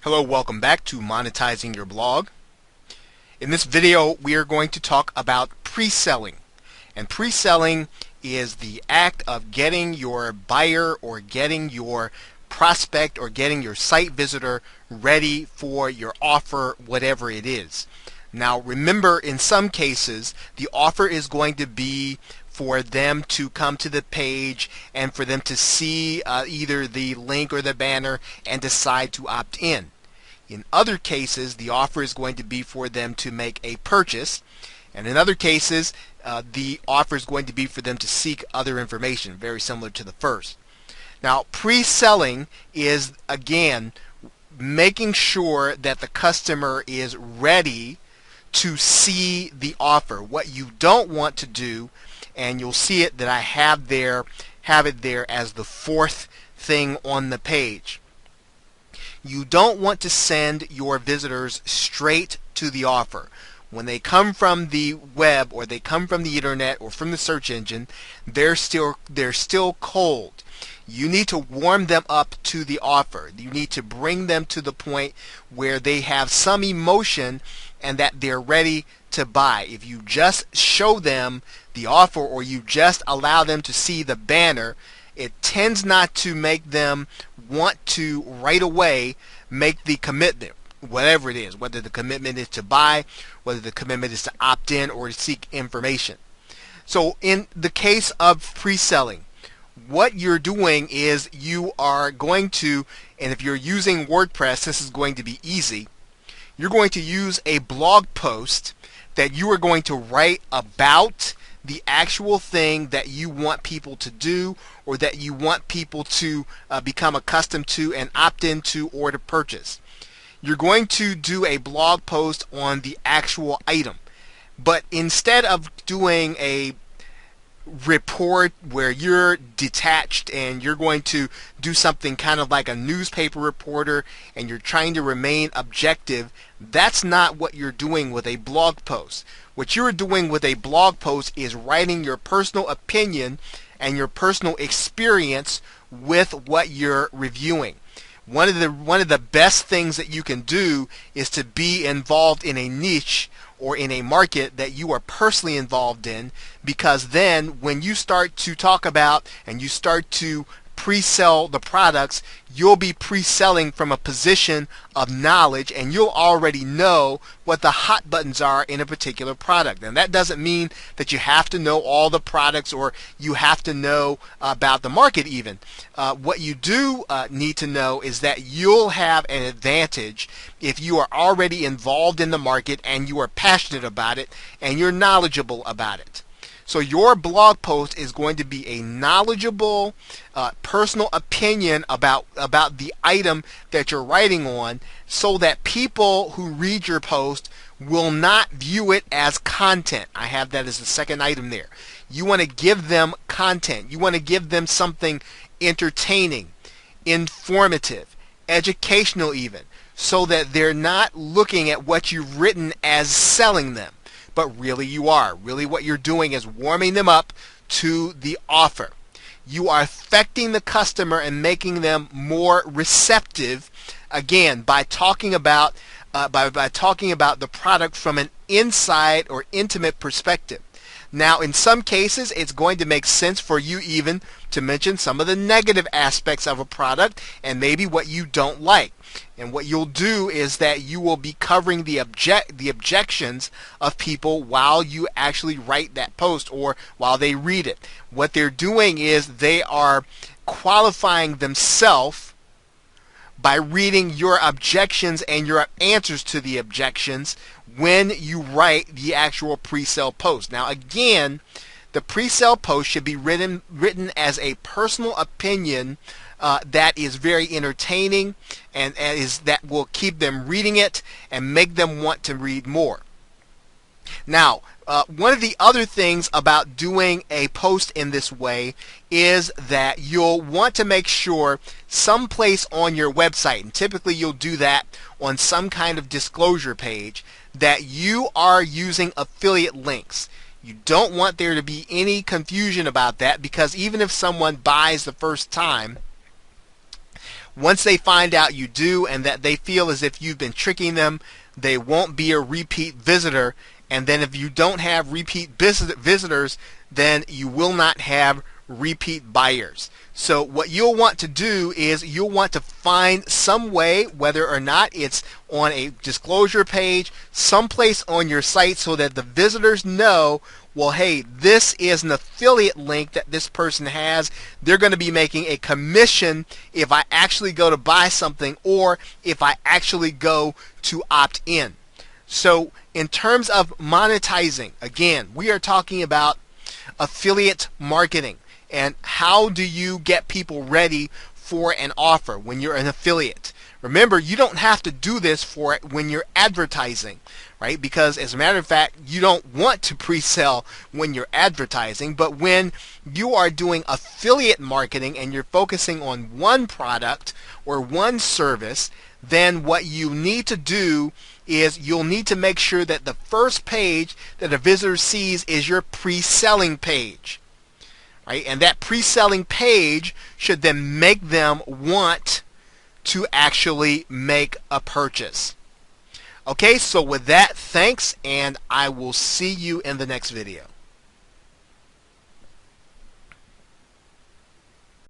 Hello, welcome back to Monetizing Your Blog. In this video, we are going to talk about pre-selling. And pre-selling is the act of getting your buyer or getting your prospect or getting your site visitor ready for your offer, whatever it is. Now remember, in some cases, the offer is going to be for them to come to the page and for them to see either the link or the banner and decide to opt in. In other cases, the offer is going to be for them to make a purchase, and in other cases, the offer is going to be for them to seek other information, very similar to the first. Now, pre-selling is, again, making sure that the customer is ready to see the offer. What you don't want to do, and you'll see it that I have it there as the fourth thing on the page. You don't want to send your visitors straight to the offer. When they come from the web or they come from the internet or from the search engine, they're still cold. You need to warm them up to the offer. You need to bring them to the point where they have some emotion and that they're ready to buy. If you just show them the offer or you just allow them to see the banner, it tends not to make them want to right away make the commitment, whatever it is, whether the commitment is to buy, whether the commitment is to opt in or to seek information. So in the case of pre-selling, what you're doing is you are going to, and if you're using WordPress, this is going to be easy, you're going to use a blog post that you are going to write about the actual thing that you want people to do or that you want people to become accustomed to and opt into or to purchase. You're going to do a blog post on the actual item, but instead of doing a report where you're detached and you're going to do something kind of like a newspaper reporter and you're trying to remain objective, that's not what you're doing with a blog post. What you're doing with a blog post is writing your personal opinion and your personal experience with what you're reviewing. One of the best things that you can do is to be involved in a niche or in a market that you are personally involved in, because then when you start to talk about and you start to pre-sell the products, you'll be pre-selling from a position of knowledge and you'll already know what the hot buttons are in a particular product. And that doesn't mean that you have to know all the products or you have to know about the market even. What you do need to know is that you'll have an advantage if you are already involved in the market and you are passionate about it and you're knowledgeable about it. So your blog post is going to be a knowledgeable, personal opinion about the item that you're writing on, so that people who read your post will not view it as content. I have that as the second item there. You want to give them content. You want to give them something entertaining, informative, educational even, so that they're not looking at what you've written as selling them. But really you are. Really what you're doing is warming them up to the offer. You are affecting the customer and making them more receptive, again, by talking about the product from an inside or intimate perspective. Now, in some cases, it's going to make sense for you even to mention some of the negative aspects of a product and maybe what you don't like. And what you'll do is that you will be covering the objections of people while you actually write that post or while they read it. What they're doing is they are qualifying themselves by reading your objections and your answers to the objections when you write the actual pre-sale post. Now again, the pre-sale post should be written as a personal opinion that is very entertaining and that will keep them reading it and make them want to read more. Now, one of the other things about doing a post in this way is that you'll want to make sure someplace on your website, and typically you'll do that on some kind of disclosure page, that you are using affiliate links. You don't want there to be any confusion about that, because even if someone buys the first time, Once they find out you do and that they feel as if you've been tricking them, they won't be a repeat visitor. And then if you don't have repeat visitors, then you will not have repeat buyers. So what you'll want to do is you'll want to find some way, whether or not it's on a disclosure page, someplace on your site, so that the visitors know, well, hey, this is an affiliate link that this person has. They're going to be making a commission if I actually go to buy something or if I actually go to opt in. So in terms of monetizing, again, we are talking about affiliate marketing. And how do you get people ready for an offer when you're an affiliate? Remember, you don't have to do this for when you're advertising, right? Because as a matter of fact, you don't want to pre-sell when you're advertising. But when you are doing affiliate marketing and you're focusing on one product or one service, then what you need to do is you'll need to make sure that the first page that a visitor sees is your pre-selling page. Right? And that pre-selling page should then make them want to actually make a purchase. Okay, so with that, thanks, and I will see you in the next video.